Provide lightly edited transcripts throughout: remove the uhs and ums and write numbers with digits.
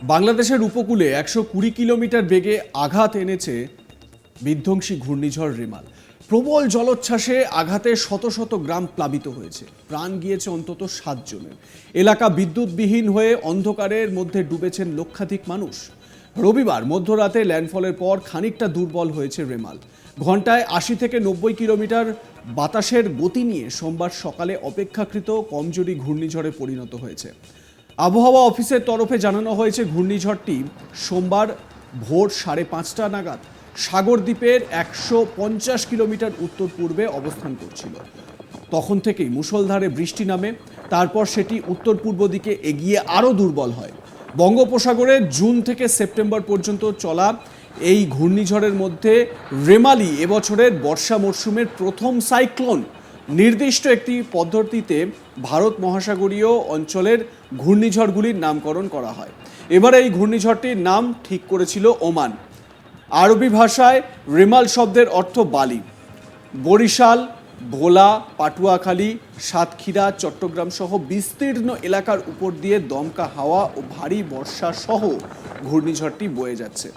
বাংলাদেশের উপকূলে ১২০ কিলোমিটার বেগে আঘাত এনেছে বিধ্বংসী ঘূর্ণিঝড় রেমাল। প্রবল জলোচ্ছ্বাসে আঘাতে শত শত গ্রাম প্লাবিত হয়েছে, প্রাণ গিয়েছে অন্তত ৭ জনের। এলাকা বিদ্যুৎবিহীন হয়ে অন্ধকারের মধ্যে ডুবেছেন লক্ষাধিক মানুষ। রবিবার মধ্যরাতে ল্যান্ডফলের পর খানিকটা দুর্বল হয়েছে রেমাল। ঘন্টায় ৮০ থেকে ৯০ কিলোমিটার বাতাসের গতি নিয়ে সোমবার সকালে অপেক্ষাকৃত কমজোরি ঘূর্ণিঝড়ে পরিণত হয়েছে। আবহাওয়া অফিসের তরফে জানানো হয়েছে ঘূর্ণিঝড়টি সোমবার ভোর ৫:৩০ নাগাদ সাগর দ্বীপের ১৫০ কিলোমিটার উত্তর পূর্বে অবস্থান করছিল। তখন থেকেই মুষলধারে বৃষ্টি নামে, তারপর সেটি উত্তর পূর্ব দিকে এগিয়ে আরও দুর্বল হয়। বঙ্গোপসাগরে জুন থেকে সেপ্টেম্বর পর্যন্ত চলা এই ঘূর্ণিঝড়ের মধ্যে রেমালি এবছরের বর্ষা মরশুমের প্রথম সাইক্লোন। নির্দিষ্ট একটি পদ্ধতিতে ভারত মহাসাগরীয় অঞ্চলের ঘূর্ণিঝড়গুলির নামকরণ করা হয়। এবার এই ঘূর্ণিঝড়টির নাম ঠিক করেছিল ওমান। আরবি ভাষায় রেমাল শব্দের অর্থ বালি। বরিশাল, ভোলা, পাটুয়াখালী, সাতক্ষীরা, চট্টগ্রাম সহ বিস্তীর্ণ এলাকার উপর দিয়ে দমকা হাওয়া ও ভারী বর্ষা সহ ঘূর্ণিঝড়টি বয়ে যাচ্ছে।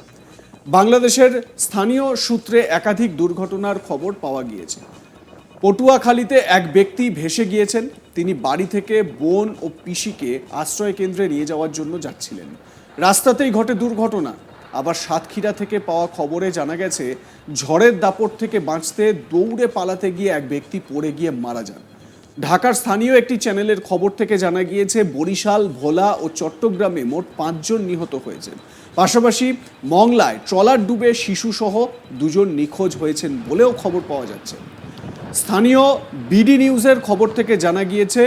বাংলাদেশের স্থানীয় সূত্রে একাধিক দুর্ঘটনার খবর পাওয়া গিয়েছে। পটুয়াখালীতে এক ব্যক্তি ভেসে গিয়েছেন। তিনি বাড়ি থেকে বোন ও পিসিকে আশ্রয় কেন্দ্রে নিয়ে যাওয়ার জন্য যাচ্ছিলেন, রাস্তাতেই ঘটে দুর্ঘটনা। আবার সাতক্ষীরা থেকে পাওয়া খবরে জানা গেছে, ঝড়ের দাপট থেকে বাঁচতে দৌড়ে পালাতে গিয়ে এক ব্যক্তি পড়ে গিয়ে মারা যান। ঢাকার স্থানীয় একটি চ্যানেলের খবর থেকে জানা গিয়েছে, বরিশাল, ভোলা ও চট্টগ্রামে মোট ৫ জন নিহত হয়েছেন। পাশাপাশি মংলায় ট্রলার ডুবে শিশুসহ ২ জন নিখোঁজ হয়েছেন বলেও খবর পাওয়া যাচ্ছে। স্থানীয় বিডি নিউজের খবর থেকে জানা গিয়েছে,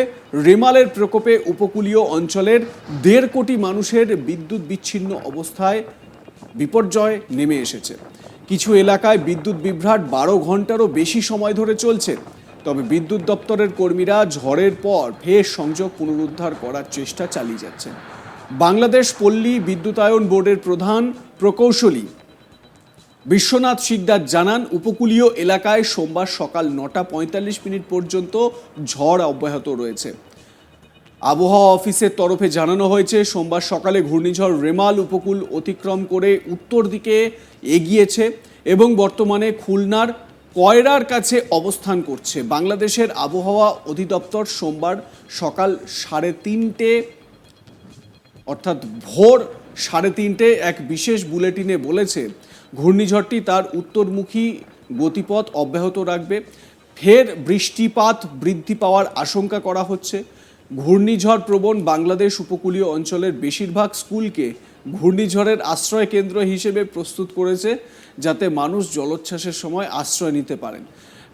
রেমালের প্রকোপে উপকূলীয় অঞ্চলের ১.৫ কোটি মানুষের বিদ্যুৎ বিচ্ছিন্ন অবস্থায় বিপর্যয় নেমে এসেছে। কিছু এলাকায় বিদ্যুৎ বিভ্রাট ১২ ঘন্টারও বেশি সময় ধরে চলছে। তবে বিদ্যুৎ দপ্তরের কর্মীরা ঝড়ের পর ফের সংযোগ পুনরুদ্ধার করার চেষ্টা চালিয়ে যাচ্ছেন। বাংলাদেশ পল্লী বিদ্যুতায়ন বোর্ডের প্রধান প্রকৌশলী বিশ্বনাথ শিকদার জানান, উপকূলীয় এলাকায় সোমবার সকাল ৯:৪৫ পর্যন্ত ঝড় অব্যাহত রয়েছে। আবহাওয়া অফিসের তরফে জানানো হয়েছে, সোমবার সকালে ঘূর্ণিঝড় রেমাল উপকূল অতিক্রম করে উত্তর দিকে এগিয়েছে এবং বর্তমানে খুলনার কয়রার কাছে অবস্থান করছে। বাংলাদেশের আবহাওয়া অধিদপ্তর সোমবার সকাল ৩:৩০ অর্থাৎ ভোর ৩:৩০ এক বিশেষ বুলেটিনে বলেছে, ঘূর্ণিঝড়টি তার উত্তরমুখী গতিপথ অব্যাহত রাখবে। ফের বৃষ্টিপাত বৃদ্ধি পাওয়ার আশঙ্কা করা হচ্ছে। ঘূর্ণিঝড় প্রবণ বাংলাদেশ উপকূলীয় অঞ্চলের বেশিরভাগ স্কুলকে ঘূর্ণিঝড়ের আশ্রয় কেন্দ্র হিসেবে প্রস্তুত করেছে, যাতে মানুষ জলোচ্ছ্বাসের সময় আশ্রয় নিতে পারেন।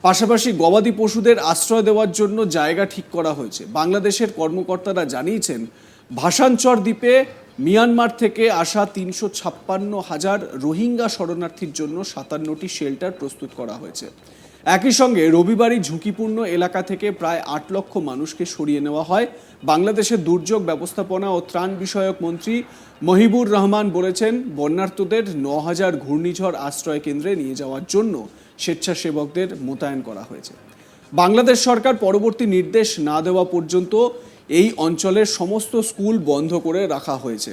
পাশাপাশি গবাদি পশুদের আশ্রয় দেওয়ার জন্য জায়গা ঠিক করা হয়েছে। বাংলাদেশের কর্মকর্তারা জানিয়েছেন, ভাসানচর দ্বীপে মিয়ানমার থেকে আসা ৩৫৬,০০০ রোহিঙ্গা শরণার্থীর জন্য ৫৭টি শেল্টার প্রস্তুত করা হয়েছে। একই সঙ্গে রবিবারই ঝুঁকিপূর্ণ এলাকা থেকে প্রায় ৮ লক্ষ মানুষকে সরিয়ে নেওয়া হয়। বাংলাদেশের দুর্যোগ ব্যবস্থাপনা ও ত্রাণ বিষয়ক মন্ত্রী মহিবুর রহমান বলেছেন, বন্যার্তদের ৯,০০০ ঘূর্ণিঝড় আশ্রয় কেন্দ্রে নিয়ে যাওয়ার জন্য স্বেচ্ছাসেবকদের মোতায়েন করা হয়েছে। বাংলাদেশ সরকার পরবর্তী নির্দেশ না দেওয়া পর্যন্ত এই অঞ্চলের সমস্ত স্কুল বন্ধ করে রাখা হয়েছে।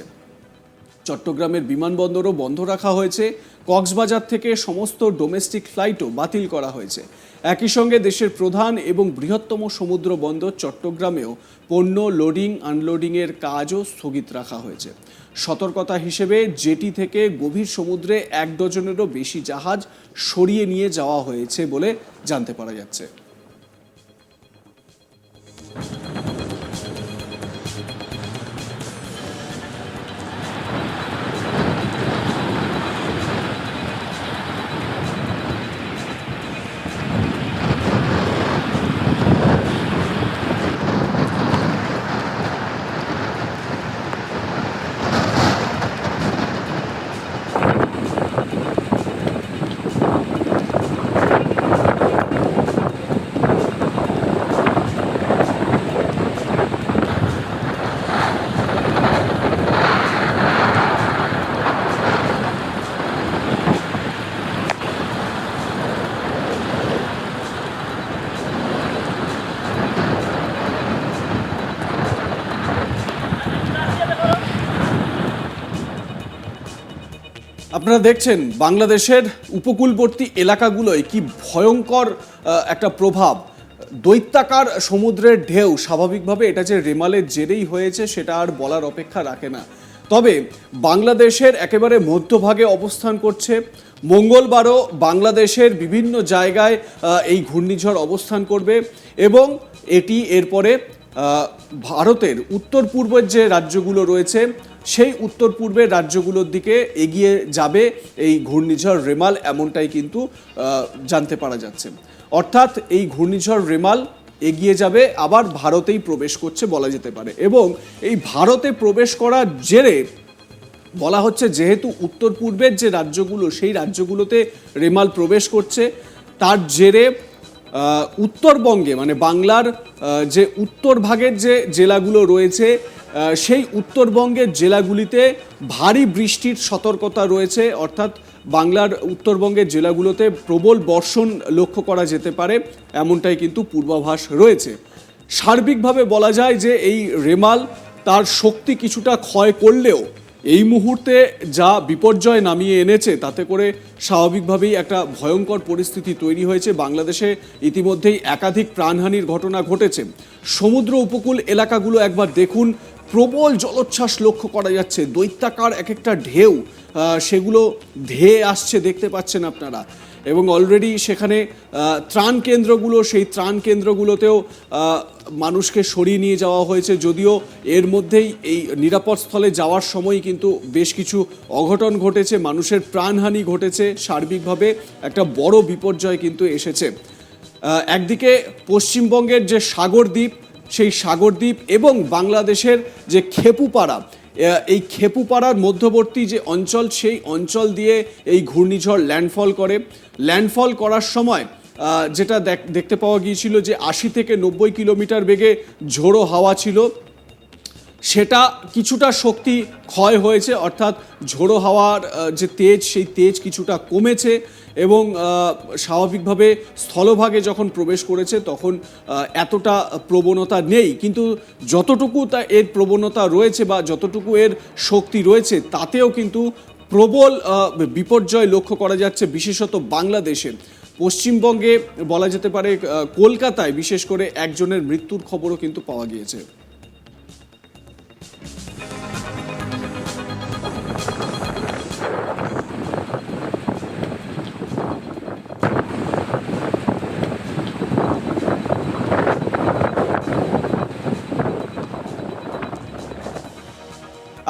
চট্টগ্রামের বিমানবন্দরও বন্ধ রাখা হয়েছে। কক্সবাজার থেকে সমস্ত ডোমেস্টিক ফ্লাইটও বাতিল করা হয়েছে। একই সঙ্গে দেশের প্রধান এবং বৃহত্তম সমুদ্র বন্দর চট্টগ্রামেও পণ্য লোডিং আনলোডিংয়ের কাজও স্থগিত রাখা হয়েছে। সতর্কতা হিসেবে জেটি থেকে গভীর সমুদ্রে ১ ডজনেরও বেশি জাহাজ সরিয়ে নিয়ে যাওয়া হয়েছে বলে জানতে পারা যাচ্ছে। আপনারা দেখছেন বাংলাদেশের উপকূলবর্তী এলাকাগুলোয় কি ভয়ঙ্কর একটা প্রভাব। দৈত্যাকার সমুদ্রের ঢেউ, স্বাভাবিকভাবে এটা যে রেমালের জেরেই হয়েছে সেটা আর বলার অপেক্ষা রাখে না। তবে বাংলাদেশের একেবারে মধ্যভাগে অবস্থান করছে। মঙ্গলবারও বাংলাদেশের বিভিন্ন জায়গায় এই ঘূর্ণিঝড় অবস্থান করবে এবং এটি এরপরে ভারতের উত্তর পূর্বের যে রাজ্যগুলো রয়েছে সেই উত্তর পূর্বের রাজ্যগুলোর দিকে এগিয়ে যাবে এই ঘূর্ণিঝড় রেমাল, এমনটাই কিন্তু জানতে পারা যাচ্ছে। অর্থাৎ এই ঘূর্ণিঝড় রেমাল এগিয়ে যাবে, আবার ভারতেই প্রবেশ করছে বলা যেতে পারে। এবং এই ভারতে প্রবেশ করার জেরে বলা হচ্ছে, যেহেতু উত্তর পূর্বের যে রাজ্যগুলো সেই রাজ্যগুলোতে রেমাল প্রবেশ করছে, তার জেরে উত্তরবঙ্গে মানে বাংলার যে উত্তর ভাগের যে জেলাগুলো রয়েছে সেই উত্তরবঙ্গের জেলাগুলিতে ভারী বৃষ্টির সতর্কতা রয়েছে। অর্থাৎ বাংলার উত্তরবঙ্গের জেলাগুলোতে প্রবল বর্ষণ লক্ষ্য করা যেতে পারে, এমনটাই কিন্তু পূর্বাভাস রয়েছে। সার্বিকভাবে বলা যায় যে এই রেমাল তার শক্তি কিছুটা ক্ষয় করলেও এই মুহূর্তে যা বিপর্যয় নামিয়ে এনেছে তাতে করে স্বাভাবিকভাবেই একটা ভয়ঙ্কর পরিস্থিতি তৈরি হয়েছে। বাংলাদেশে ইতিমধ্যেই একাধিক প্রাণহানির ঘটনা ঘটেছে। সমুদ্র উপকূল এলাকাগুলো একবার দেখুন, প্রবল জলোচ্ছ্বাস লক্ষ্য করা যাচ্ছে, দৈত্যাকার এক একটা ঢেউ সেগুলো ধেয়ে আসছে, দেখতে পাচ্ছেন আপনারা। এবং অলরেডি সেখানে ত্রাণ কেন্দ্রগুলো, সেই ত্রাণ কেন্দ্রগুলোতেও মানুষকে সরিয়ে নিয়ে যাওয়া হয়েছে। যদিও এর মধ্যেই এই নিরাপদ স্থলে যাওয়ার সময় কিন্তু বেশ কিছু অঘটন ঘটেছে, মানুষের প্রাণহানি ঘটেছে, সার্বিকভাবে একটা বড় বিপর্যয় কিন্তু এসেছে। একদিকে পশ্চিমবঙ্গের যে সাগরদ্বীপ, সেই সাগরদ্বীপ এবং বাংলাদেশের যে খেপুপাড়া, এই খেপুপাড়ার মধ্যবর্তী যে অঞ্চল, সেই অঞ্চল দিয়ে এই ঘূর্ণিঝড় ল্যান্ডফল করে। ল্যান্ডফল করার সময় যেটা দেখতে পাওয়া গিয়েছিল যে 80 থেকে 90 কিলোমিটার বেগে ঝোড়ো হাওয়া ছিল, সেটা কিছুটা শক্তি ক্ষয় হয়েছে। অর্থাৎ ঝোড়ো হাওয়ার যে তেজ, সেই তেজ কিছুটা কমেছে এবং স্বাভাবিকভাবে স্থলভাগে যখন প্রবেশ করেছে তখন এতটা প্রবণতা নেই। কিন্তু যতটুকু এর প্রবণতা রয়েছে বা যতটুকু এর শক্তি রয়েছে তাতেও কিন্তু প্রবল বিপর্যয় লক্ষ্য করা যাচ্ছে, বিশেষত বাংলাদেশে। পশ্চিমবঙ্গে বলা যেতে পারে কলকাতায় বিশেষ করে একজনের মৃত্যুর খবরও কিন্তু পাওয়া গিয়েছে।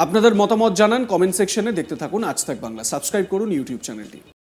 আপনাদের মতামত জানান কমেন্ট সেকশনে। দেখতে থাকুন আজ তাক বাংলা, সাবস্ক্রাইব করুন ইউটিউব চ্যানেলটি।